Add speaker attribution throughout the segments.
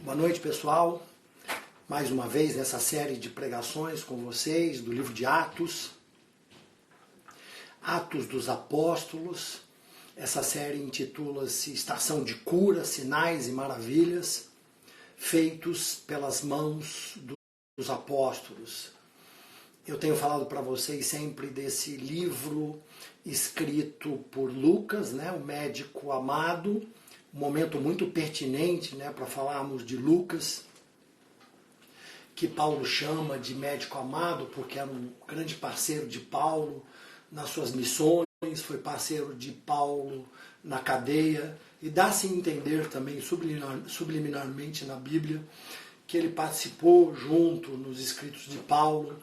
Speaker 1: Boa noite, pessoal. Mais uma vez nessa série de pregações com vocês do livro de Atos. Atos dos Apóstolos. Essa série intitula-se Estação de Cura, Sinais e Maravilhas, feitos pelas mãos dos apóstolos. Eu tenho falado para vocês sempre desse livro escrito por Lucas, o médico amado, um momento muito pertinente para falarmos de Lucas, que Paulo chama de médico amado, porque era um grande parceiro de Paulo nas suas missões, foi parceiro de Paulo na cadeia, e dá-se a entender também subliminarmente na Bíblia que ele participou junto nos escritos de Paulo.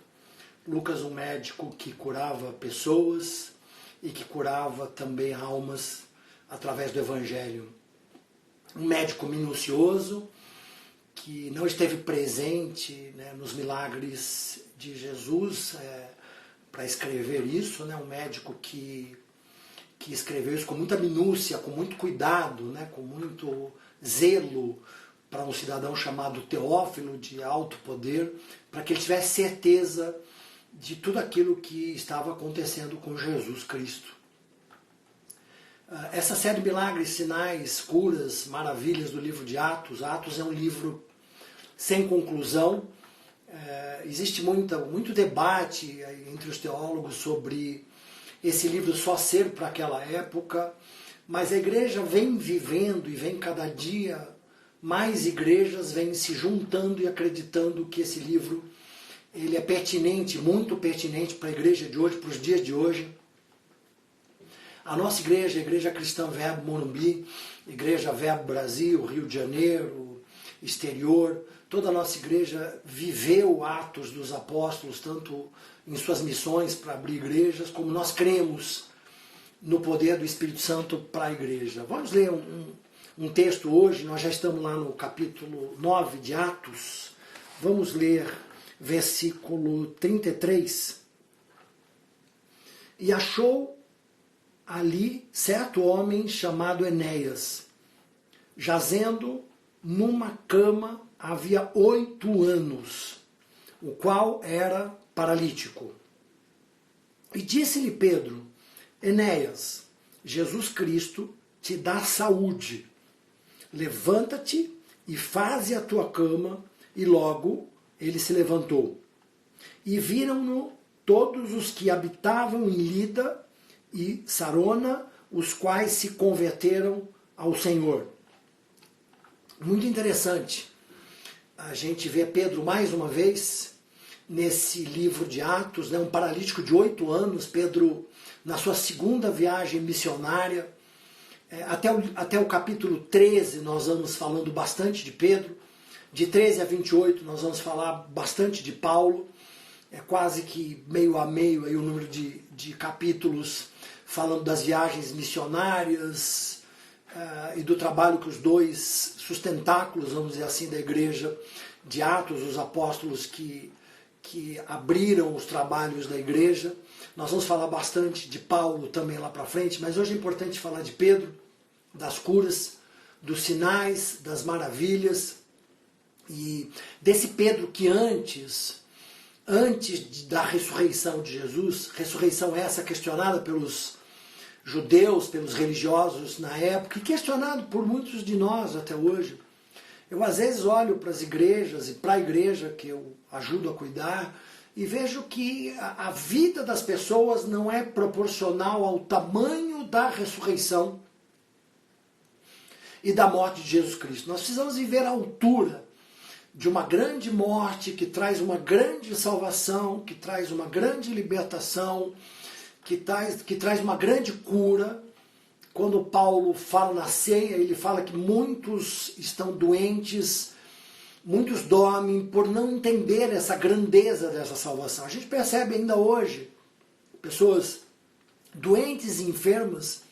Speaker 1: Lucas, um médico que curava pessoas e que curava também almas através do Evangelho. Um médico minucioso, que não esteve presente nos milagres de Jesus para escrever isso, um médico que escreveu isso com muita minúcia, com muito cuidado, com muito zelo para um cidadão chamado Teófilo, de alto poder, para que ele tivesse certeza de tudo aquilo que estava acontecendo com Jesus Cristo. Essa série de milagres, sinais, curas, maravilhas do livro de Atos. Atos é um livro sem conclusão. Existe muito debate entre os teólogos sobre esse livro só ser para aquela época, mas a igreja vem vivendo e vem cada dia mais igrejas vêm se juntando e acreditando que esse livro ele é pertinente, muito pertinente para a igreja de hoje, para os dias de hoje. A nossa igreja, a Igreja Cristã Verbo Morumbi, Igreja Verbo Brasil, Rio de Janeiro, exterior, toda a nossa igreja viveu Atos dos Apóstolos, tanto em suas missões para abrir igrejas, como nós cremos no poder do Espírito Santo para a igreja. Vamos ler um texto hoje, nós já estamos lá no capítulo 9 de Atos. Vamos ler versículo 33. E achou ali certo homem chamado Enéas, jazendo numa cama havia 8 anos, o qual era paralítico. E disse-lhe Pedro: Enéas, Jesus Cristo te dá saúde. Levanta-te e faze a tua cama. E logo ele se levantou. E viram-no todos os que habitavam em Lida e Sarona, os quais se converteram ao Senhor. Muito interessante a gente vê Pedro mais uma vez nesse livro de Atos, um paralítico de 8 anos, Pedro na sua segunda viagem missionária. Até o capítulo 13 nós vamos falando bastante de Pedro, de 13 a 28 nós vamos falar bastante de Paulo, é quase que meio a meio aí o número de capítulos falando das viagens missionárias e do trabalho que os dois sustentáculos, vamos dizer assim, da igreja de Atos, os apóstolos que abriram os trabalhos da igreja. Nós vamos falar bastante de Paulo também lá para frente, mas hoje é importante falar de Pedro, das curas, dos sinais, das maravilhas, e desse Pedro que antes da ressurreição de Jesus, ressurreição essa questionada pelos judeus, pelos religiosos na época, e questionado por muitos de nós até hoje. Eu às vezes olho para as igrejas e para a igreja que eu ajudo a cuidar e vejo que a vida das pessoas não é proporcional ao tamanho da ressurreição e da morte de Jesus Cristo. Nós precisamos viver à altura de uma grande morte que traz uma grande salvação, que traz uma grande libertação, que traz uma grande cura. Quando Paulo fala na ceia, ele fala que muitos estão doentes, muitos dormem por não entender essa grandeza dessa salvação. A gente percebe ainda hoje pessoas doentes e enfermas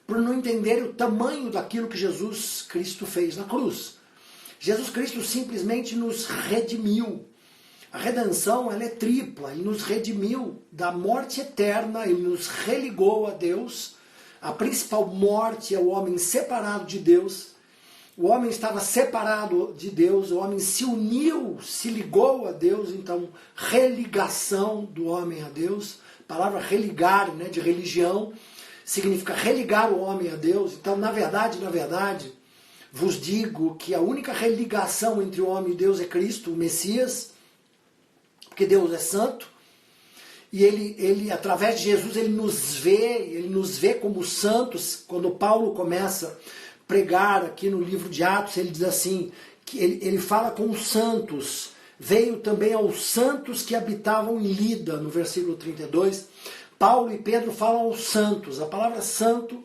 Speaker 1: por não entender o tamanho daquilo que Jesus Cristo fez na cruz. Jesus Cristo simplesmente nos redimiu. A redenção ela é tripla. Ele nos redimiu da morte eterna, ele nos religou a Deus. A principal morte é o homem separado de Deus. O homem estava separado de Deus, o homem se uniu, se ligou a Deus, então religação do homem a Deus. A palavra religar, né, de religião, significa religar o homem a Deus. Então, na verdade, vos digo que a única religação entre o homem e Deus é Cristo, o Messias, porque Deus é santo. E ele, através de Jesus, ele nos vê como santos. Quando Paulo começa a pregar aqui no livro de Atos, ele diz assim, que ele fala com os santos, veio também aos santos que habitavam em Lida, no versículo 32. Paulo e Pedro falam aos santos. A palavra santo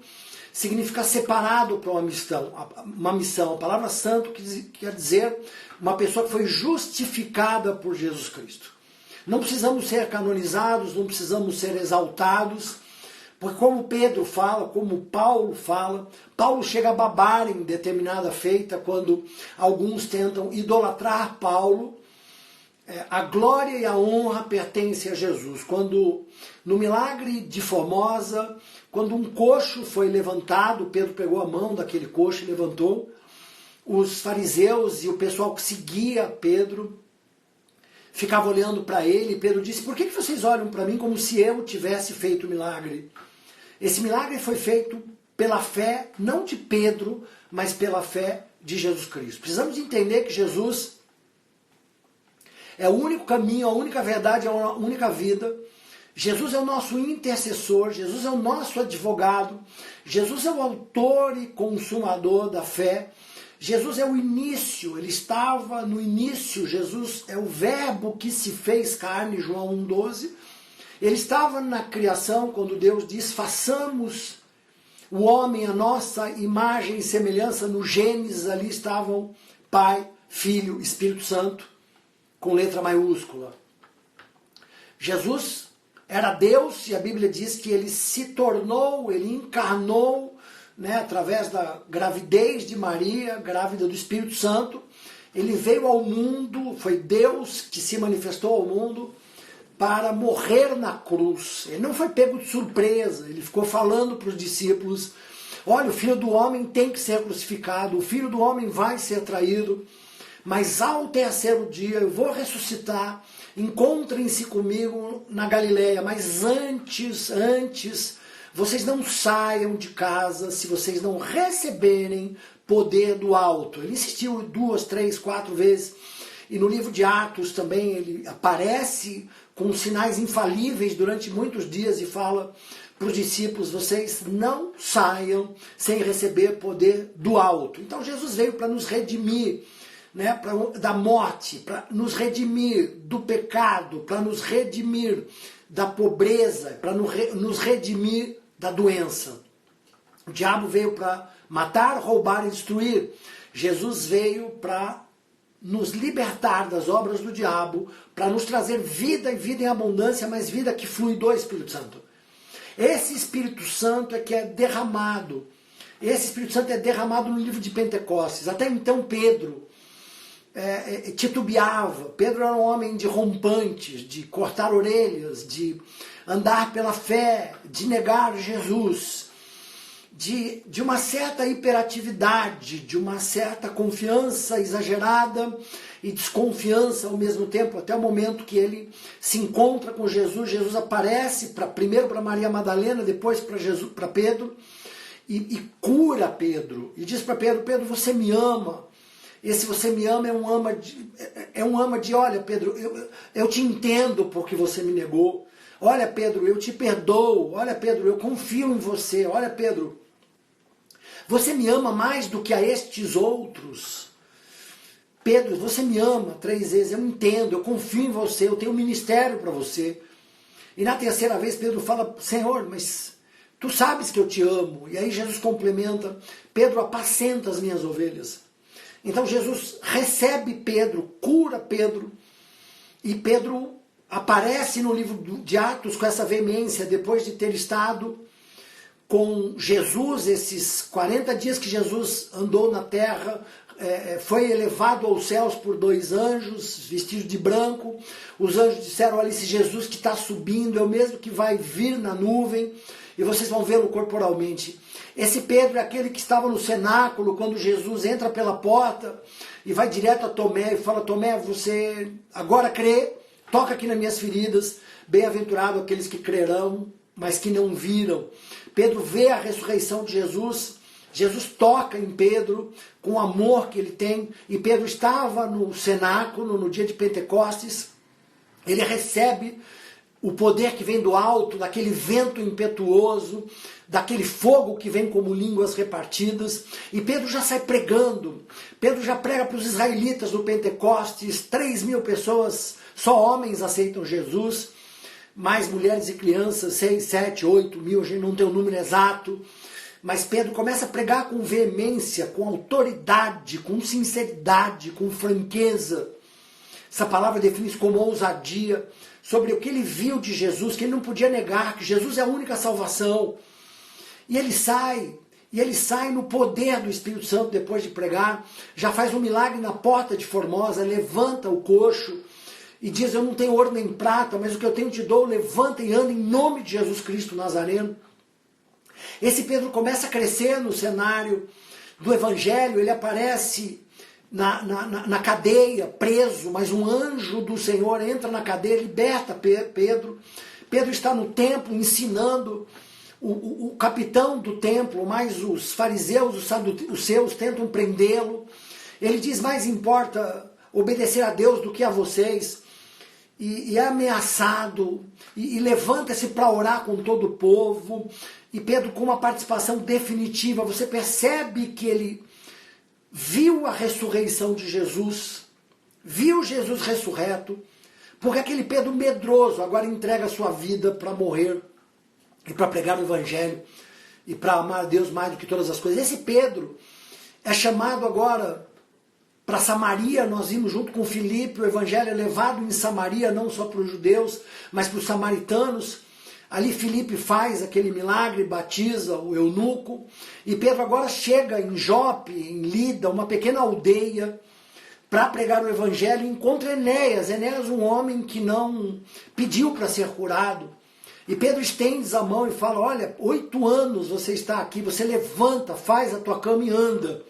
Speaker 1: significa separado para uma missão. A palavra santo quer dizer uma pessoa que foi justificada por Jesus Cristo. Não precisamos ser canonizados, não precisamos ser exaltados, porque como Pedro fala, como Paulo fala, Paulo chega a babar em determinada feita quando alguns tentam idolatrar Paulo. A glória e a honra pertencem a Jesus. Quando no milagre de Formosa, quando um coxo foi levantado, Pedro pegou a mão daquele coxo e levantou, os fariseus e o pessoal que seguia Pedro ficava olhando para ele, e Pedro disse, por que vocês olham para mim como se eu tivesse feito o milagre? Esse milagre foi feito pela fé, não de Pedro, mas pela fé de Jesus Cristo. Precisamos entender que Jesus é o único caminho, a única verdade, a única vida. Jesus é o nosso intercessor, Jesus é o nosso advogado, Jesus é o autor e consumador da fé. Jesus é o início, ele estava no início, Jesus é o verbo que se fez carne, João 1,12. Ele estava na criação, quando Deus diz, façamos o homem a nossa imagem e semelhança. No Gênesis ali estavam Pai, Filho, Espírito Santo, com letra maiúscula. Jesus era Deus e a Bíblia diz que ele se tornou, ele encarnou, né, através da gravidez de Maria, grávida do Espírito Santo. Ele veio ao mundo, foi Deus que se manifestou ao mundo para morrer na cruz. Ele não foi pego de surpresa, ele ficou falando para os discípulos, olha, o Filho do Homem tem que ser crucificado, o Filho do Homem vai ser traído, mas ao terceiro dia eu vou ressuscitar, encontrem-se comigo na Galileia, mas antes, vocês não saiam de casa se vocês não receberem poder do alto. Ele insistiu 2, 3, 4 vezes, e no livro de Atos também ele aparece com sinais infalíveis durante muitos dias e fala para os discípulos, vocês não saiam sem receber poder do alto. Então Jesus veio para nos redimir, né, da morte, para nos redimir do pecado, para nos redimir da pobreza, para nos redimir da doença. O diabo veio para matar, roubar e destruir. Jesus veio para nos libertar das obras do diabo, para nos trazer vida e vida em abundância, mas vida que flui do Espírito Santo. Esse Espírito Santo é que é derramado. Esse Espírito Santo é derramado no livro de Pentecostes. Até então Pedro titubeava. Pedro era um homem de rompantes, de cortar orelhas, de andar pela fé, de negar Jesus, de uma certa hiperatividade, de uma certa confiança exagerada e desconfiança ao mesmo tempo, até o momento que ele se encontra com Jesus. Jesus aparece primeiro para Maria Madalena, depois para Pedro, e cura Pedro, e diz para Pedro, Pedro, você me ama. Esse você me ama é um ama de olha, Pedro, eu te entendo porque você me negou. Olha, Pedro, eu te perdoo. Olha, Pedro, eu confio em você. Olha, Pedro, você me ama mais do que a estes outros. Pedro, você me ama 3 vezes, eu entendo, eu confio em você, eu tenho um ministério para você. E na terceira vez Pedro fala, Senhor, mas tu sabes que eu te amo. E aí Jesus complementa, Pedro, apacenta as minhas ovelhas. Então Jesus recebe Pedro, cura Pedro, e Pedro aparece no livro de Atos com essa veemência, depois de ter estado com Jesus, esses 40 dias que Jesus andou na terra, foi elevado aos céus por 2 anjos, vestidos de branco. Os anjos disseram, olha, esse Jesus que está subindo é o mesmo que vai vir na nuvem. e vocês vão vê-lo corporalmente. Esse Pedro é aquele que estava no cenáculo quando Jesus entra pela porta e vai direto a Tomé e fala: Tomé, você agora crê, toca aqui nas minhas feridas, bem-aventurado aqueles que crerão, mas que não viram. Pedro vê a ressurreição de Jesus, Jesus toca em Pedro com o amor que ele tem, e Pedro estava no cenáculo no dia de Pentecostes, ele recebe o poder que vem do alto, daquele vento impetuoso, daquele fogo que vem como línguas repartidas, e Pedro já sai pregando. Pedro já prega para os israelitas no Pentecostes, 3.000 pessoas, só homens aceitam Jesus, mais mulheres e crianças, 6, 7, 8 mil, a gente não tem o número exato, mas Pedro começa a pregar com veemência, com autoridade, com sinceridade, com franqueza. Essa palavra define isso como ousadia, sobre o que ele viu de Jesus, que ele não podia negar, que Jesus é a única salvação. E ele sai no poder do Espírito Santo depois de pregar, já faz um milagre na porta de Formosa, levanta o coxo e diz: eu não tenho ouro nem prata, mas o que eu tenho te dou, levanta e anda em nome de Jesus Cristo Nazareno. Esse Pedro começa a crescer no cenário do Evangelho, ele aparece na cadeia, preso, mas um anjo do Senhor entra na cadeia, liberta Pedro. Pedro está no templo ensinando, o capitão do templo, mas os fariseus, os saduceus tentam prendê-lo. Ele diz: mais importa obedecer a Deus do que a vocês. E é ameaçado, e levanta-se para orar com todo o povo. E Pedro, com uma participação definitiva, você percebe que ele viu a ressurreição de Jesus, viu Jesus ressurreto, porque aquele Pedro medroso agora entrega a sua vida para morrer e para pregar o Evangelho e para amar a Deus mais do que todas as coisas. Esse Pedro é chamado agora para Samaria. Nós vimos junto com Filipe, o Evangelho é levado em Samaria, não só para os judeus, mas para os samaritanos. Ali Filipe faz aquele milagre, batiza o eunuco, e Pedro agora chega em Jope, em Lida, uma pequena aldeia, para pregar o Evangelho, e encontra Enéas, um homem que não pediu para ser curado. E Pedro estende a mão e fala: olha, 8 anos você está aqui, você levanta, faz a tua cama e anda.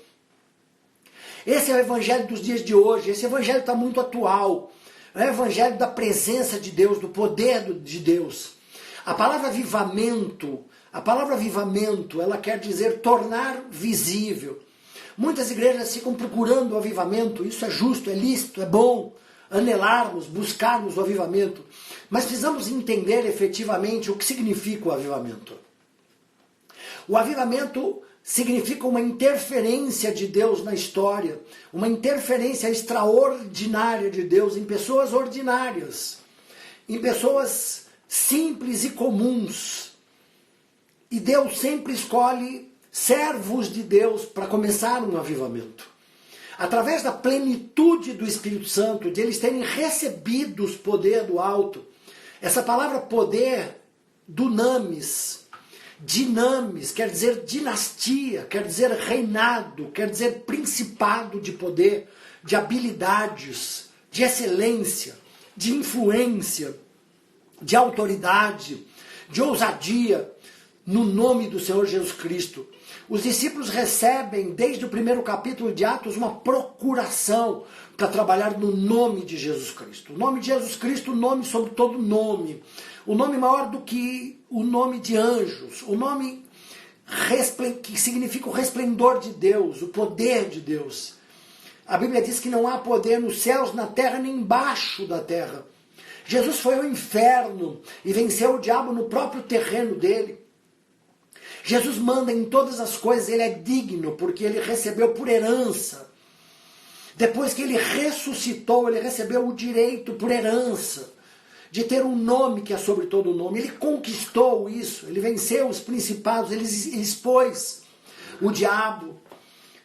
Speaker 1: Esse é o Evangelho dos dias de hoje, esse Evangelho está muito atual, é o Evangelho da presença de Deus, do poder de Deus. A palavra avivamento, ela quer dizer tornar visível. Muitas igrejas ficam procurando o avivamento, isso é justo, é lícito, é bom, anelarmos, buscarmos o avivamento. Mas precisamos entender efetivamente o que significa o avivamento. O avivamento significa uma interferência de Deus na história, uma interferência extraordinária de Deus em pessoas ordinárias, em pessoas simples e comuns. E Deus sempre escolhe servos de Deus para começar um avivamento. Através da plenitude do Espírito Santo, de eles terem recebido o poder do alto. Essa palavra poder, dunamis, dinamis, quer dizer dinastia, quer dizer reinado, quer dizer principado de poder, de habilidades, de excelência, de influência, de autoridade, de ousadia, no nome do Senhor Jesus Cristo. Os discípulos recebem, desde o primeiro capítulo de Atos, uma procuração para trabalhar no nome de Jesus Cristo. O nome de Jesus Cristo, o nome sobre todo nome. O nome maior do que o nome de anjos. O nome que significa o resplendor de Deus, o poder de Deus. A Bíblia diz que não há poder nos céus, na terra, nem embaixo da terra. Jesus foi ao inferno e venceu o diabo no próprio terreno dele. Jesus manda em todas as coisas, ele é digno, porque ele recebeu por herança. Depois que ele ressuscitou, ele recebeu o direito por herança de ter um nome que é sobre todo nome. Ele conquistou isso, ele venceu os principados, ele expôs o diabo.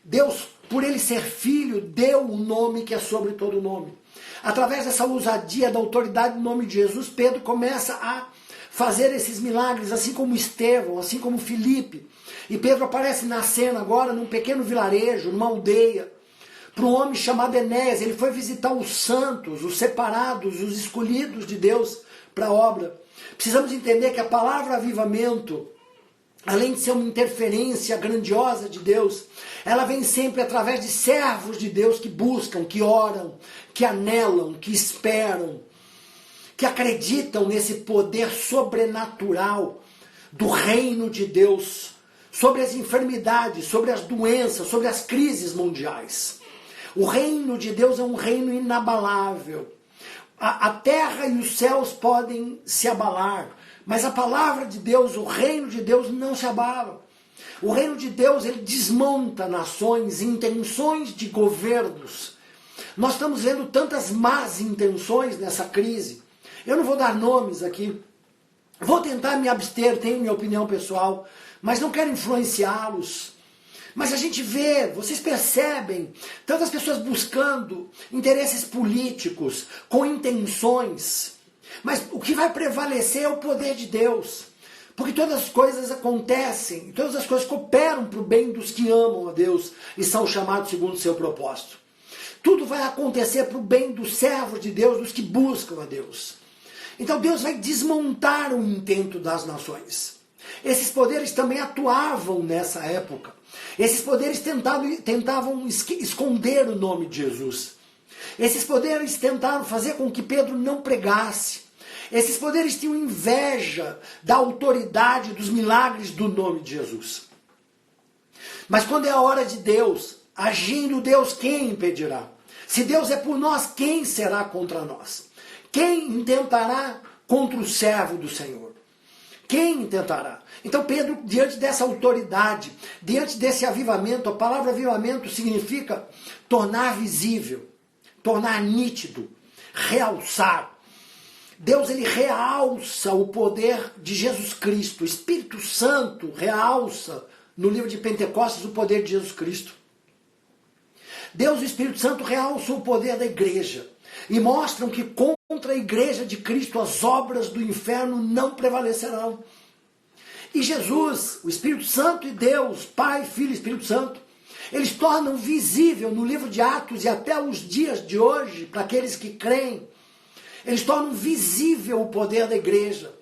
Speaker 1: Deus, por ele ser filho, deu um nome que é sobre todo nome. Através dessa ousadia da autoridade do nome de Jesus, Pedro começa a fazer esses milagres, assim como Estevão, assim como Filipe. E Pedro aparece na cena agora num pequeno vilarejo, numa aldeia, para um homem chamado Enéas. Ele foi visitar os santos, os separados, os escolhidos de Deus para a obra. Precisamos entender que a palavra avivamento além de ser uma interferência grandiosa de Deus, ela vem sempre através de servos de Deus que buscam, que oram, que anelam, que esperam, que acreditam nesse poder sobrenatural do reino de Deus, sobre as enfermidades, sobre as doenças, sobre as crises mundiais. O reino de Deus é um reino inabalável. A terra e os céus podem se abalar, mas a palavra de Deus, o reino de Deus não se abala. O reino de Deus, ele desmonta nações, intenções de governos. Nós estamos vendo tantas más intenções nessa crise. Eu não vou dar nomes aqui. Vou tentar me abster, tenho minha opinião pessoal, mas não quero influenciá-los. Mas a gente vê, vocês percebem, tantas pessoas buscando interesses políticos, com intenções. Mas o que vai prevalecer é o poder de Deus. Porque todas as coisas acontecem, todas as coisas cooperam para o bem dos que amam a Deus e são chamados segundo o seu propósito. Tudo vai acontecer para o bem dos servos de Deus, dos que buscam a Deus. Então Deus vai desmontar o intento das nações. Esses poderes também atuavam nessa época. Esses poderes tentavam esconder o nome de Jesus. Esses poderes tentaram fazer com que Pedro não pregasse. Esses poderes tinham inveja da autoridade dos milagres do nome de Jesus. Mas quando é a hora de Deus, agindo Deus, quem impedirá? Se Deus é por nós, quem será contra nós? Quem intentará contra o servo do Senhor? Quem intentará? Então Pedro, diante dessa autoridade, diante desse avivamento, a palavra avivamento significa tornar visível, tornar nítido, realçar. Deus, ele realça o poder de Jesus Cristo. O Espírito Santo realça no livro de Pentecostes o poder de Jesus Cristo. Deus e o Espírito Santo realçam o poder da igreja e mostram que contra a igreja de Cristo as obras do inferno não prevalecerão. E Jesus, o Espírito Santo e Deus, Pai, Filho e Espírito Santo, eles tornam visível no livro de Atos e até os dias de hoje, para aqueles que creem, eles tornam visível o poder da igreja.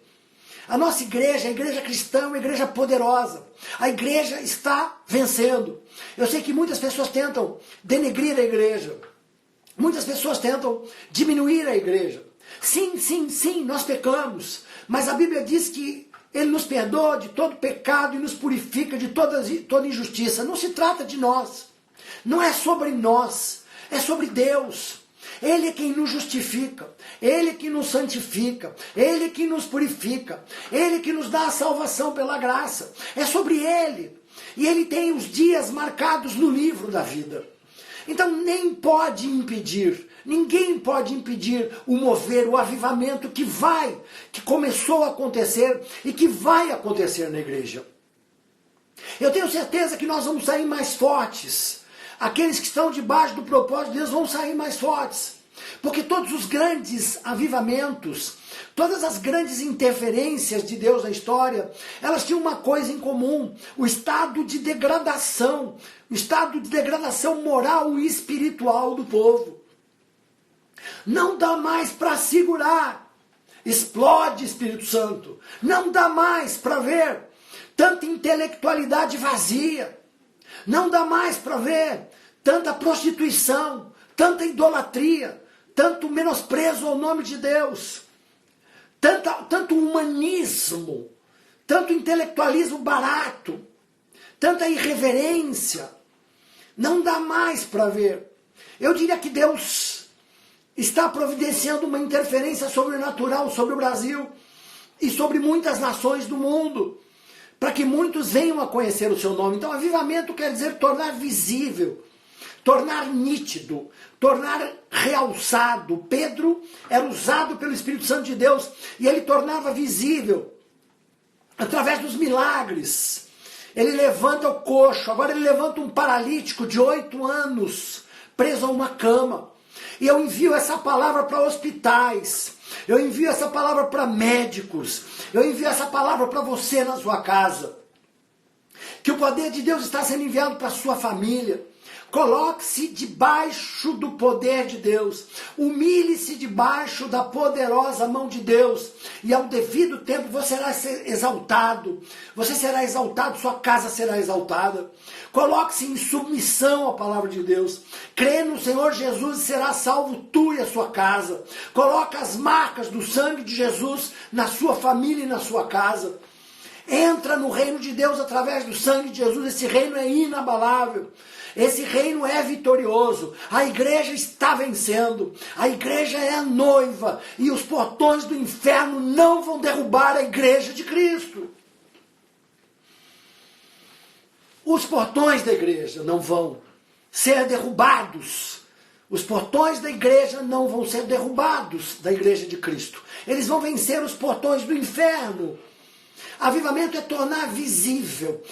Speaker 1: A nossa igreja, a igreja cristã, é uma igreja poderosa. A igreja está vencendo. Eu sei que muitas pessoas tentam denegrir a igreja. Muitas pessoas tentam diminuir a igreja. Sim, nós pecamos. Mas a Bíblia diz que Ele nos perdoa de todo pecado e nos purifica de toda injustiça. Não se trata de nós. Não é sobre nós. É sobre Deus. Ele é quem nos justifica, Ele é que nos santifica, Ele é que nos purifica, Ele é que nos dá a salvação pela graça. É sobre Ele. E Ele tem os dias marcados no livro da vida. Então nem pode impedir, ninguém pode impedir o mover, o avivamento que começou a acontecer e que vai acontecer na igreja. Eu tenho certeza que nós vamos sair mais fortes. Aqueles que estão debaixo do propósito de Deus vão sair mais fortes. Porque todos os grandes avivamentos, todas as grandes interferências de Deus na história, elas tinham uma coisa em comum: o estado de degradação moral e espiritual do povo. Não dá mais para segurar. Explode, Espírito Santo. Não dá mais para ver tanta intelectualidade vazia. Não dá mais para ver tanta prostituição, tanta idolatria, tanto menosprezo ao nome de Deus, tanto humanismo, tanto intelectualismo barato, tanta irreverência. Não dá mais para ver. Eu diria que Deus está providenciando uma interferência sobrenatural sobre o Brasil e sobre muitas nações do mundo, para que muitos venham a conhecer o seu nome. Então, avivamento quer dizer tornar visível, tornar nítido, tornar realçado. Pedro era usado pelo Espírito Santo de Deus e ele tornava visível através dos milagres. Ele levanta o coxo, agora ele levanta um paralítico de 8 anos, preso a uma cama. E eu envio essa palavra para hospitais, eu envio essa palavra para médicos, eu envio essa palavra para você na sua casa. Que o poder de Deus está sendo enviado para a sua família. Coloque-se debaixo do poder de Deus. Humilhe-se debaixo da poderosa mão de Deus. E ao devido tempo você será exaltado. Você será exaltado, sua casa será exaltada. Coloque-se em submissão à palavra de Deus. Crê no Senhor Jesus e será salvo tu e a sua casa. Coloque as marcas do sangue de Jesus na sua família e na sua casa. Entra no reino de Deus através do sangue de Jesus. Esse reino é inabalável. Esse reino é vitorioso. A igreja está vencendo. A igreja é a noiva. E os portões do inferno não vão derrubar a igreja de Cristo. Os portões da igreja não vão ser derrubados. Os portões da igreja não vão ser derrubados da igreja de Cristo. Eles vão vencer os portões do inferno. Avivamento é tornar visível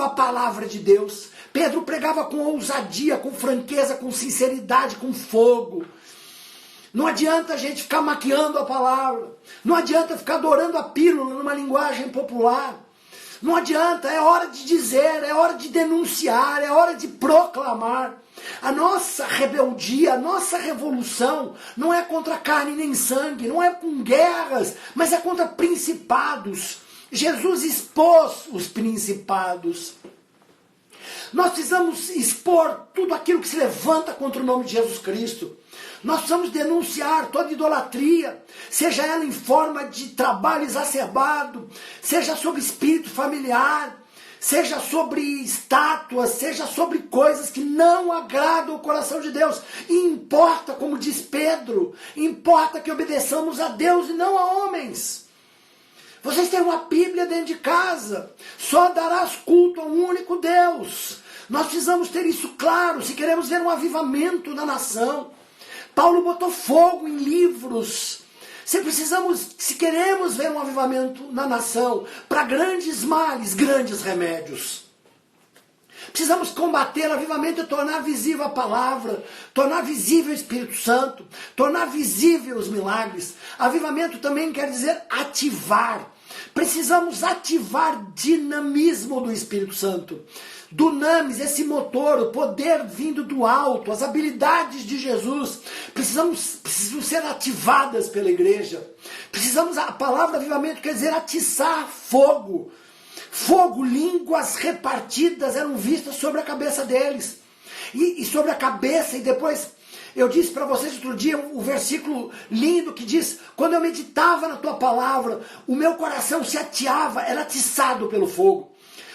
Speaker 1: a palavra de Deus. Pedro pregava com ousadia, com franqueza, com sinceridade, com fogo. Não adianta a gente ficar maquiando a palavra. Não adianta ficar adorando a pílula numa linguagem popular. Não adianta, é hora de dizer, é hora de denunciar, é hora de proclamar. A nossa rebeldia, a nossa revolução não é contra carne nem sangue, não é com guerras, mas é contra principados. Jesus expôs os principados. Nós precisamos expor tudo aquilo que se levanta contra o nome de Jesus Cristo. Nós precisamos denunciar toda idolatria, seja ela em forma de trabalho exacerbado, seja sobre espírito familiar, seja sobre estátuas, seja sobre coisas que não agradam o coração de Deus. E importa, como diz Pedro, importa que obedeçamos a Deus e não a homens. Vocês têm uma Bíblia dentro de casa, só darás culto a um único Deus. Nós precisamos ter isso claro, se queremos ver um avivamento na nação. Paulo botou fogo em livros. Se queremos ver um avivamento na nação, para grandes males, grandes remédios. Precisamos combater o avivamento e tornar visível a palavra, tornar visível o Espírito Santo, tornar visível os milagres. Avivamento também quer dizer ativar. Precisamos ativar dinamismo do Espírito Santo. Dunamis, esse motor, o poder vindo do alto, as habilidades de Jesus, precisam ser ativadas pela igreja. A palavra avivamento quer dizer atiçar fogo. Fogo, línguas repartidas eram vistas sobre a cabeça deles. E sobre a cabeça, e depois eu disse para vocês outro dia um versículo lindo que diz: quando eu meditava na tua palavra, o meu coração se ateava, era atiçado pelo fogo.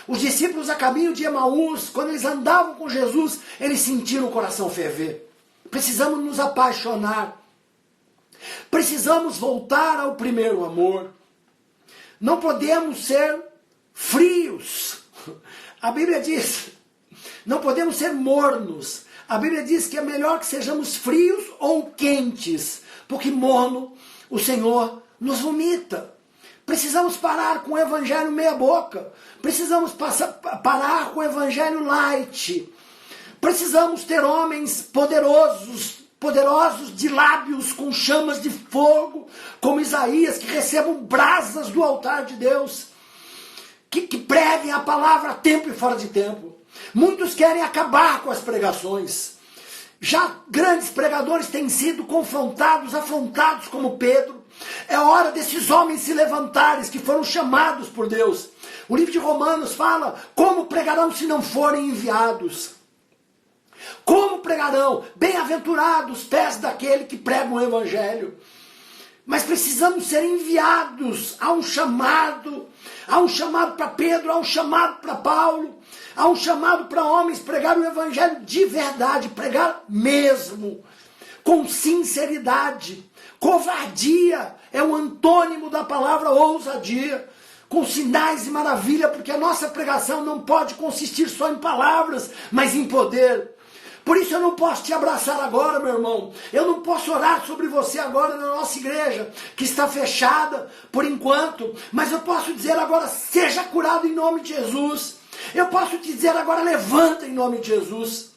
Speaker 1: Os discípulos a caminho de Emaús, quando eles andavam com Jesus, eles sentiram o coração ferver. Precisamos nos apaixonar. Precisamos voltar ao primeiro amor. Não podemos ser frios. A Bíblia diz, não podemos ser mornos. A Bíblia diz que é melhor que sejamos frios ou quentes, porque morno o Senhor nos vomita. Precisamos parar com o evangelho meia boca. Precisamos parar com o evangelho light. Precisamos ter homens poderosos de lábios com chamas de fogo, como Isaías, que recebam brasas do altar de Deus, que preguem a palavra a tempo e fora de tempo. Muitos querem acabar com as pregações. Já grandes pregadores têm sido confrontados, afrontados como Pedro. É hora desses homens se levantarem, que foram chamados por Deus. O livro de Romanos fala: como pregarão se não forem enviados? Como pregarão? Bem-aventurados os pés daquele que prega o evangelho. Mas precisamos ser enviados. Há um chamado para Pedro, há um chamado para Paulo, há um chamado para homens pregar o evangelho de verdade, pregar mesmo, com sinceridade. Covardia é o antônimo da palavra ousadia, com sinais e maravilha, porque a nossa pregação não pode consistir só em palavras, mas em poder. Por isso eu não posso te abraçar agora, meu irmão. Eu não posso orar sobre você agora na nossa igreja, que está fechada por enquanto. Mas eu posso dizer agora: seja curado em nome de Jesus. Eu posso te dizer agora: levanta em nome de Jesus.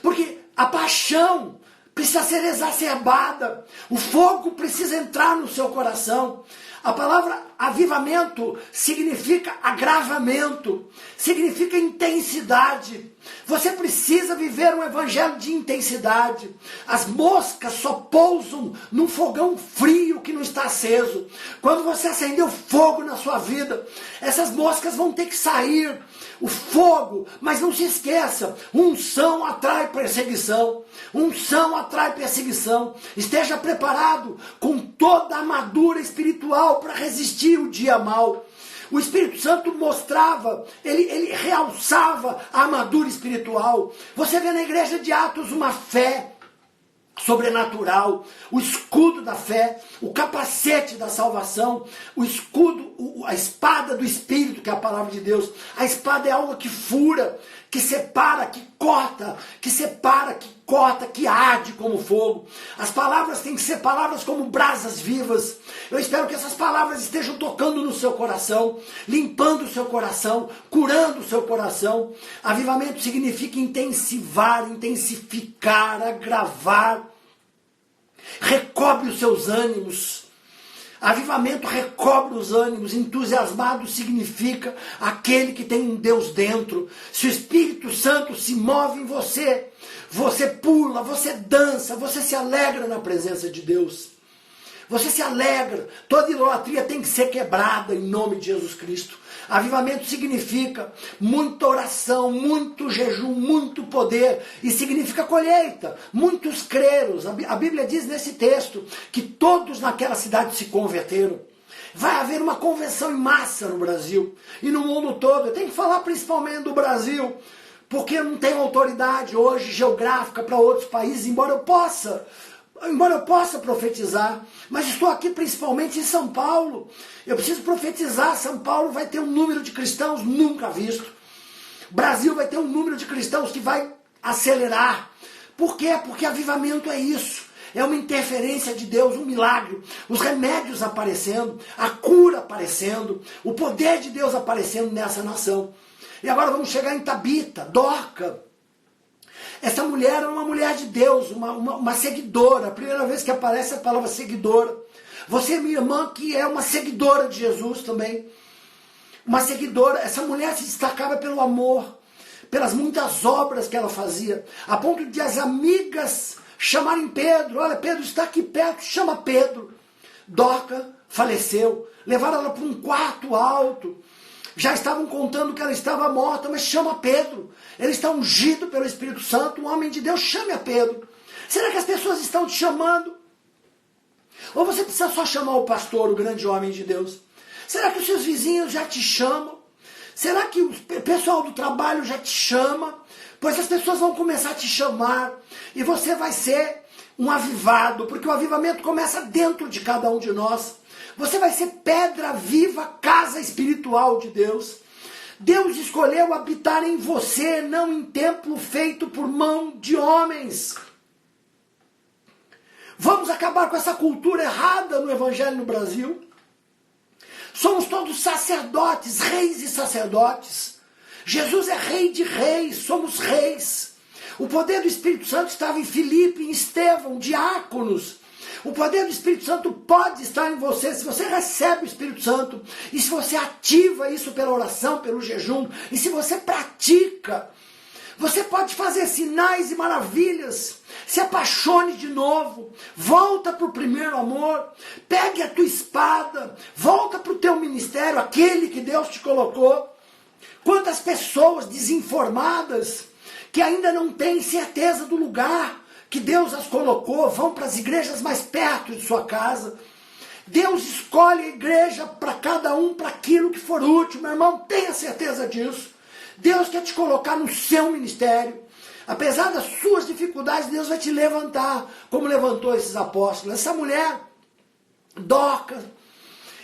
Speaker 1: Porque a paixão precisa ser exacerbada. O fogo precisa entrar no seu coração. A palavra avivamento significa agravamento, significa intensidade. Você precisa viver um evangelho de intensidade. As moscas só pousam num fogão frio que não está aceso. Quando você acendeu fogo na sua vida, essas moscas vão ter que sair. O fogo, mas não se esqueça, unção atrai perseguição. Unção atrai perseguição. Esteja preparado com toda a armadura espiritual para resistir o dia mau. O Espírito Santo mostrava, ele realçava a armadura espiritual. Você vê na igreja de Atos uma fé sobrenatural, o escudo da fé, o capacete da salvação, o escudo, a espada do Espírito, que é a palavra de Deus. A espada é algo que fura, que separa, que corta, que separa, que corta, que arde como fogo. As palavras têm que ser palavras como brasas vivas. Eu espero que essas palavras estejam tocando no seu coração, limpando o seu coração, curando o seu coração. Avivamento significa intensivar, intensificar, agravar. Recobre os seus ânimos. Avivamento recobre os ânimos. Entusiasmado significa aquele que tem um Deus dentro. Se o Espírito Santo se move em você, você pula, você dança, você se alegra na presença de Deus. Você se alegra. Toda idolatria tem que ser quebrada em nome de Jesus Cristo. Avivamento significa muita oração, muito jejum, muito poder. E significa colheita. Muitos creram. A Bíblia diz nesse texto que todos naquela cidade se converteram. Vai haver uma conversão em massa no Brasil e no mundo todo. Eu tenho que falar principalmente do Brasil, porque eu não tenho autoridade hoje geográfica para outros países, embora eu possa profetizar, mas estou aqui principalmente em São Paulo. Eu preciso profetizar. São Paulo vai ter um número de cristãos nunca visto. O Brasil vai ter um número de cristãos que vai acelerar. Por quê? Porque avivamento é isso. É uma interferência de Deus, um milagre. Os remédios aparecendo, a cura aparecendo, o poder de Deus aparecendo nessa nação. E agora vamos chegar em Tabita, Dorca. Essa mulher era uma mulher de Deus, uma seguidora. A primeira vez que aparece a palavra seguidora. Você, minha irmã, que é uma seguidora de Jesus também. Uma seguidora. Essa mulher se destacava pelo amor, pelas muitas obras que ela fazia, a ponto de as amigas chamarem Pedro. Olha, Pedro está aqui perto, chama Pedro. Dorca faleceu. Levaram ela para um quarto alto. Já estavam contando que ela estava morta, mas chama Pedro. Ele está ungido pelo Espírito Santo, um homem de Deus, chame a Pedro. Será que as pessoas estão te chamando? Ou você precisa só chamar o pastor, o grande homem de Deus? Será que os seus vizinhos já te chamam? Será que o pessoal do trabalho já te chama? Pois as pessoas vão começar a te chamar e você vai ser um avivado, porque o avivamento começa dentro de cada um de nós. Você vai ser pedra viva, casa espiritual de Deus. Deus escolheu habitar em você, não em templo feito por mão de homens. Vamos acabar com essa cultura errada no Evangelho no Brasil. Somos todos sacerdotes, reis e sacerdotes. Jesus é rei de reis, somos reis. O poder do Espírito Santo estava em Filipe, em Estevão, diáconos. O poder do Espírito Santo pode estar em você se você recebe o Espírito Santo e se você ativa isso pela oração, pelo jejum, e se você pratica. Você pode fazer sinais e maravilhas. Se apaixone de novo. Volta para o primeiro amor. Pegue a tua espada. Volta para o teu ministério, aquele que Deus te colocou. Quantas pessoas desinformadas que ainda não têm certeza do lugar que Deus as colocou, vão para as igrejas mais perto de sua casa. Deus escolhe a igreja para cada um, para aquilo que for útil. Meu irmão, tenha certeza disso. Deus quer te colocar no seu ministério. Apesar das suas dificuldades, Deus vai te levantar, como levantou esses apóstolos. Essa mulher, Dorca,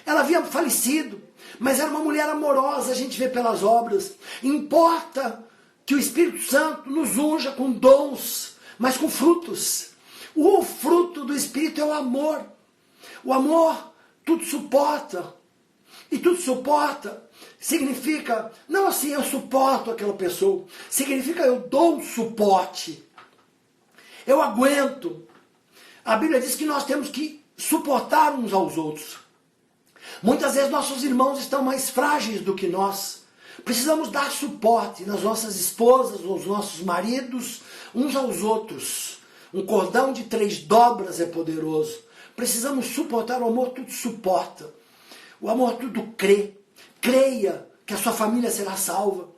Speaker 1: ela havia falecido, mas era uma mulher amorosa, a gente vê pelas obras. Importa que o Espírito Santo nos unja com dons, mas com frutos. O fruto do Espírito é o amor. O amor tudo suporta. E tudo suporta significa, não assim, eu suporto aquela pessoa. Significa eu dou um suporte. Eu aguento. A Bíblia diz que nós temos que suportar uns aos outros. Muitas vezes nossos irmãos estão mais frágeis do que nós. Precisamos dar suporte nas nossas esposas, aos nossos maridos, uns aos outros. Um cordão de 3 dobras é poderoso. Precisamos suportar, o amor tudo suporta. O amor tudo crê. Creia que a sua família será salva.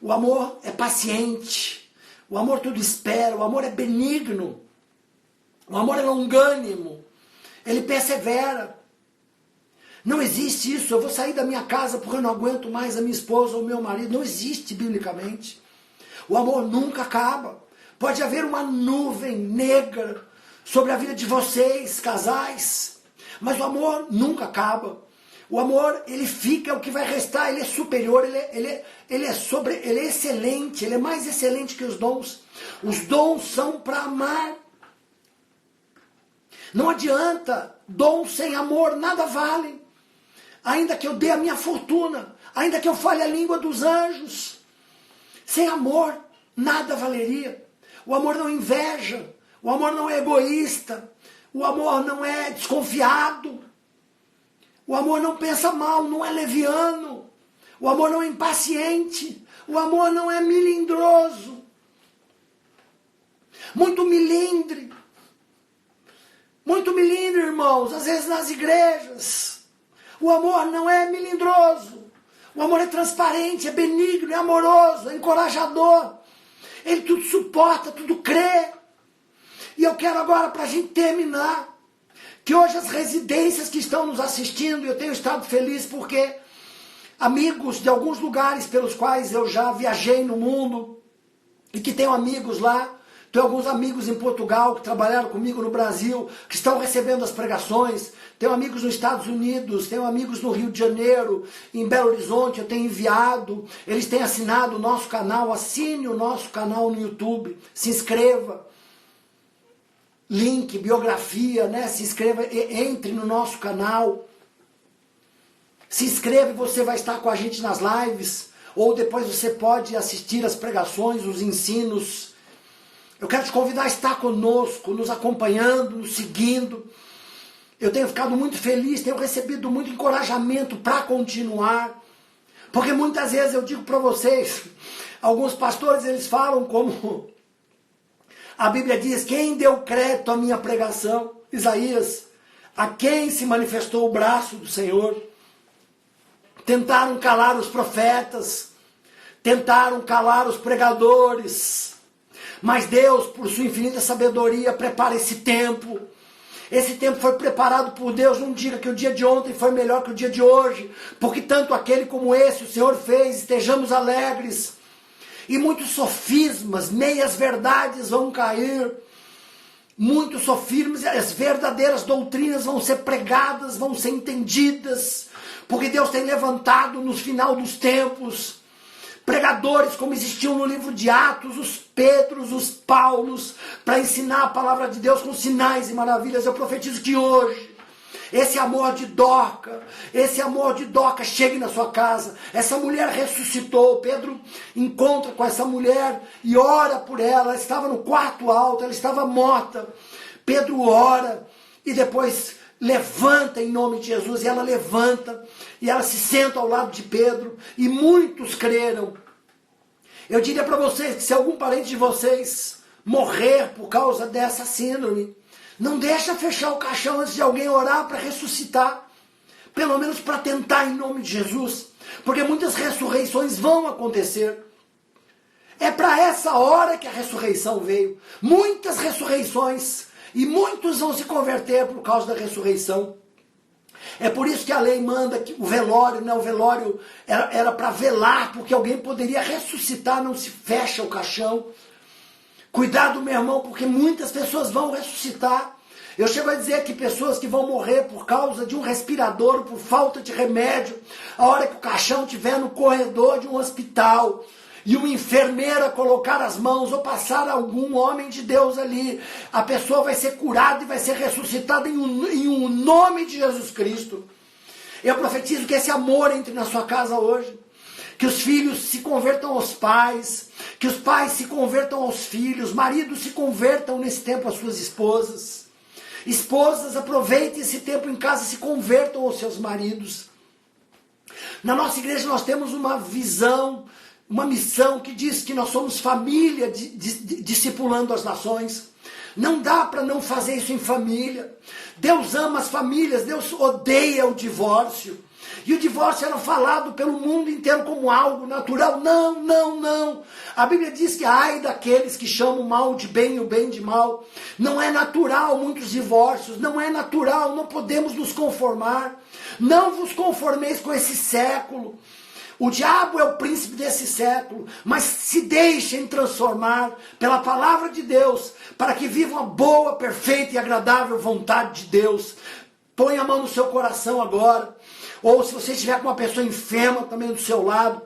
Speaker 1: O amor é paciente. O amor tudo espera. O amor é benigno. O amor é longânimo. Ele persevera. Não existe isso, eu vou sair da minha casa porque eu não aguento mais a minha esposa ou o meu marido. Não existe biblicamente. O amor nunca acaba. Pode haver uma nuvem negra sobre a vida de vocês, casais, mas o amor nunca acaba. O amor, ele fica, é o que vai restar, ele é superior, ele é excelente, ele é mais excelente que os dons. Os dons são para amar. Não adianta, dom sem amor nada vale. Ainda que eu dê a minha fortuna, ainda que eu fale a língua dos anjos, sem amor nada valeria. O amor não inveja, o amor não é egoísta, o amor não é desconfiado, o amor não pensa mal, não é leviano, o amor não é impaciente, o amor não é melindroso. Muito melindre, irmãos, às vezes nas igrejas. O amor não é melindroso. O amor é transparente, é benigno, é amoroso, é encorajador. Ele tudo suporta, tudo crê. E eu quero agora, para a gente terminar, que hoje as residências que estão nos assistindo, eu tenho estado feliz porque amigos de alguns lugares pelos quais eu já viajei no mundo e que tenho amigos lá, tenho alguns amigos em Portugal que trabalharam comigo no Brasil, que estão recebendo as pregações. Tenho amigos nos Estados Unidos, tenho amigos no Rio de Janeiro, em Belo Horizonte, eu tenho enviado. Eles têm assinado o nosso canal, assine o nosso canal no YouTube, se inscreva. Link, biografia, né? Se inscreva, entre no nosso canal. Se inscreva e você vai estar com a gente nas lives, ou depois você pode assistir as pregações, os ensinos. Eu quero te convidar a estar conosco, nos acompanhando, nos seguindo. Eu tenho ficado muito feliz, tenho recebido muito encorajamento para continuar. Porque muitas vezes eu digo para vocês, alguns pastores eles falam como a Bíblia diz, quem deu crédito à minha pregação? Isaías, a quem se manifestou o braço do Senhor? Tentaram calar os profetas, tentaram calar os pregadores, mas Deus, por sua infinita sabedoria, prepara esse tempo. Esse tempo foi preparado por Deus. Não diga que o dia de ontem foi melhor que o dia de hoje, porque tanto aquele como esse o Senhor fez. Estejamos alegres. E muitos sofismas, meias verdades vão cair. Muitos sofismas, as verdadeiras doutrinas vão ser pregadas, vão ser entendidas, porque Deus tem levantado no final dos tempos pregadores como existiam no livro de Atos, os Pedros, os Paulos, para ensinar a palavra de Deus com sinais e maravilhas. Eu profetizo que hoje, esse amor de Dorca chegue na sua casa. Essa mulher ressuscitou, Pedro encontra com essa mulher e ora por ela. Ela estava no quarto alto, ela estava morta. Pedro ora e depois levanta em nome de Jesus, e ela levanta, e ela se senta ao lado de Pedro, e muitos creram. Eu diria para vocês que se algum parente de vocês morrer por causa dessa síndrome, não deixa fechar o caixão antes de alguém orar para ressuscitar, pelo menos para tentar em nome de Jesus, porque muitas ressurreições vão acontecer. É para essa hora que a ressurreição veio, muitas ressurreições, e muitos vão se converter por causa da ressurreição. É por isso que a lei manda que o velório, né? O velório era para velar, porque alguém poderia ressuscitar, não se fecha o caixão. Cuidado, meu irmão, porque muitas pessoas vão ressuscitar. Eu chego a dizer que pessoas que vão morrer por causa de um respirador, por falta de remédio, a hora que o caixão estiver no corredor de um hospital, e uma enfermeira colocar as mãos, ou passar algum homem de Deus ali, a pessoa vai ser curada e vai ser ressuscitada em um nome de Jesus Cristo. Eu profetizo que esse amor entre na sua casa hoje, que os filhos se convertam aos pais, que os pais se convertam aos filhos, maridos se convertam nesse tempo às suas esposas. Esposas, aproveitem esse tempo em casa, se convertam aos seus maridos. Na nossa igreja nós temos uma visão, uma missão que diz que nós somos família discipulando as nações. Não dá para não fazer isso em família. Deus ama as famílias, Deus odeia o divórcio. E o divórcio era falado pelo mundo inteiro como algo natural. Não, não, não. A Bíblia diz que ai daqueles que chamam o mal de bem e o bem de mal. Não é natural muitos divórcios, não é natural, não podemos nos conformar. Não vos conformeis com esse século. O diabo é o príncipe desse século, mas se deixem transformar pela palavra de Deus, para que vivam a boa, perfeita e agradável vontade de Deus. Põe a mão no seu coração agora, ou se você estiver com uma pessoa enferma também do seu lado,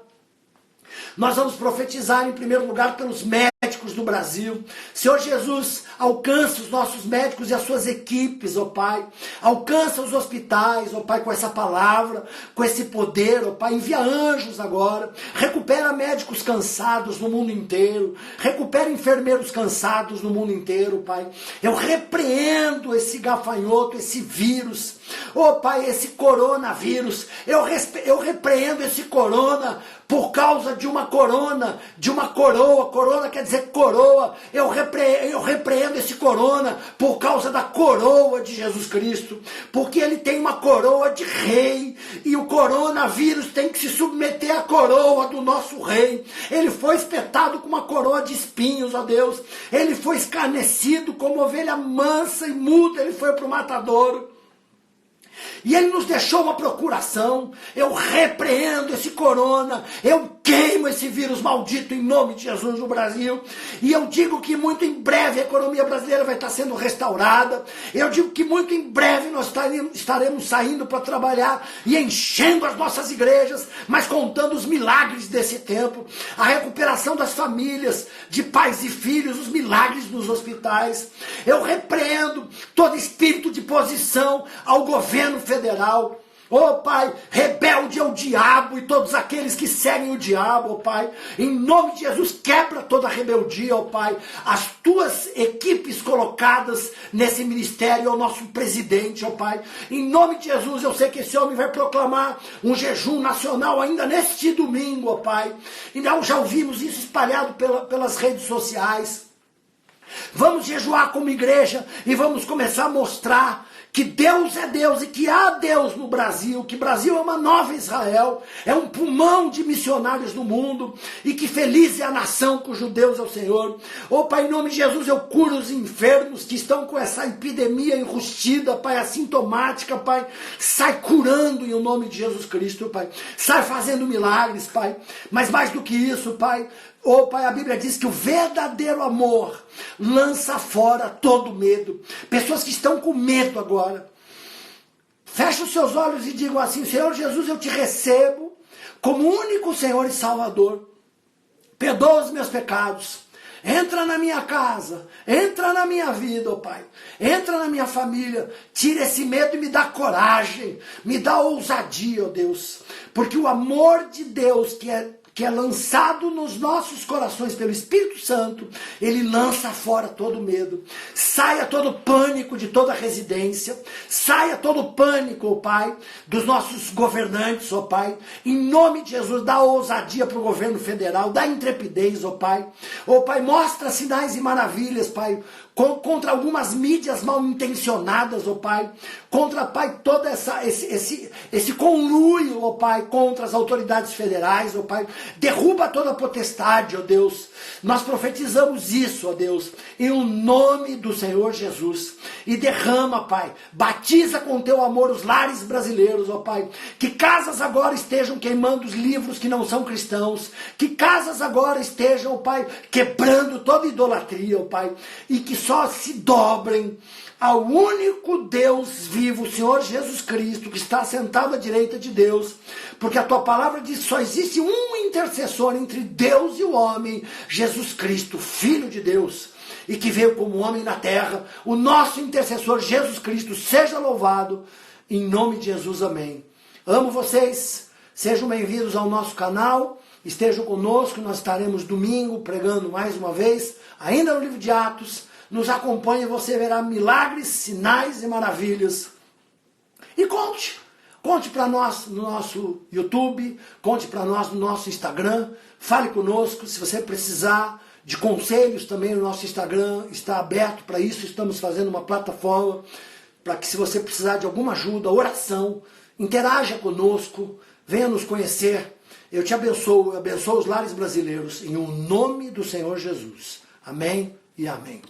Speaker 1: nós vamos profetizar em primeiro lugar pelos médicos do Brasil. Senhor Jesus, alcança os nossos médicos e as suas equipes, ó Pai. Alcança os hospitais, ó Pai, com essa palavra, com esse poder, ó Pai. Envia anjos agora. Recupera médicos cansados no mundo inteiro. Recupera enfermeiros cansados no mundo inteiro, Pai. Eu repreendo esse gafanhoto, esse vírus. Ó Pai, esse coronavírus. Eu repreendo esse corona por causa de uma corona, de uma coroa. Corona quer dizer coroa. Eu repreendo esse corona por causa da coroa de Jesus Cristo, porque ele tem uma coroa de rei, e o coronavírus tem que se submeter à coroa do nosso rei. Ele foi espetado com uma coroa de espinhos, ó Deus. Ele foi escarnecido como ovelha mansa e muda, ele foi para o matadouro. E ele nos deixou uma procuração. Eu repreendo esse corona, eu queimo esse vírus maldito em nome de Jesus no Brasil. E eu digo que muito em breve a economia brasileira vai estar sendo restaurada. Eu digo que muito em breve nós estaremos saindo para trabalhar e enchendo as nossas igrejas, mas contando os milagres desse tempo, a recuperação das famílias, de pais e filhos, os milagres nos hospitais. Eu repreendo todo espírito de posição ao governo federal. Ó Pai, rebelde é o diabo e todos aqueles que seguem o diabo, ó Pai. Em nome de Jesus, quebra toda a rebeldia, ó Pai. As tuas equipes colocadas nesse ministério, ó nosso presidente, ó Pai. Em nome de Jesus, eu sei que esse homem vai proclamar um jejum nacional ainda neste domingo, ó Pai. E nós já ouvimos isso espalhado pelas redes sociais. Vamos jejuar como igreja e vamos começar a mostrar que Deus é Deus e que há Deus no Brasil, que o Brasil é uma nova Israel, é um pulmão de missionários no mundo, e que feliz é a nação cujo Deus é o Senhor. Ó Pai, em nome de Jesus, eu curo os enfermos que estão com essa epidemia enrustida, Pai, assintomática, Pai. Sai curando em nome de Jesus Cristo, Pai. Sai fazendo milagres, Pai. Mas mais do que isso, Pai, ó Pai, a Bíblia diz que o verdadeiro amor lança fora todo medo. Pessoas que estão com medo agora, fecha os seus olhos e digam assim: Senhor Jesus, eu te recebo como único Senhor e Salvador. Perdoa os meus pecados. Entra na minha casa, entra na minha vida, ó Pai. Entra na minha família. Tira esse medo e me dá coragem. Me dá ousadia, ó Deus. Porque o amor de Deus que é lançado nos nossos corações pelo Espírito Santo, ele lança fora todo medo. Saia todo pânico de toda residência. Saia todo pânico, ó Pai, dos nossos governantes, ó Pai. Em nome de Jesus, dá ousadia para o governo federal, dá intrepidez, ó Pai. Ó Pai, mostra sinais e maravilhas, Pai, contra algumas mídias mal intencionadas, ó Pai, contra, Pai, todo esse conluio, ó Pai, contra as autoridades federais, ó Pai. Derruba toda a potestade, ó Deus. Nós profetizamos isso, ó Deus, em o nome do Senhor Jesus. E derrama, Pai, batiza com teu amor os lares brasileiros, ó Pai. Que casas agora estejam queimando os livros que não são cristãos. Que casas agora estejam, ó Pai, quebrando toda idolatria, ó Pai. E que só se dobrem ao único Deus vivo, o Senhor Jesus Cristo, que está sentado à direita de Deus, porque a tua palavra diz que só existe um intercessor entre Deus e o homem, Jesus Cristo, Filho de Deus, e que veio como homem na terra. O nosso intercessor, Jesus Cristo, seja louvado, em nome de Jesus, amém. Amo vocês, sejam bem-vindos ao nosso canal, estejam conosco, nós estaremos domingo pregando mais uma vez, ainda no livro de Atos. Nos acompanhe, você verá milagres, sinais e maravilhas. E conte Conte para nós no nosso YouTube, conte para nós no nosso Instagram, fale conosco. Se você precisar de conselhos também, o nosso Instagram está aberto para isso. Estamos fazendo uma plataforma para que, se você precisar de alguma ajuda, oração, interaja conosco, venha nos conhecer. Eu te abençoo, eu abençoo os lares brasileiros, em o nome do Senhor Jesus. Amém e amém.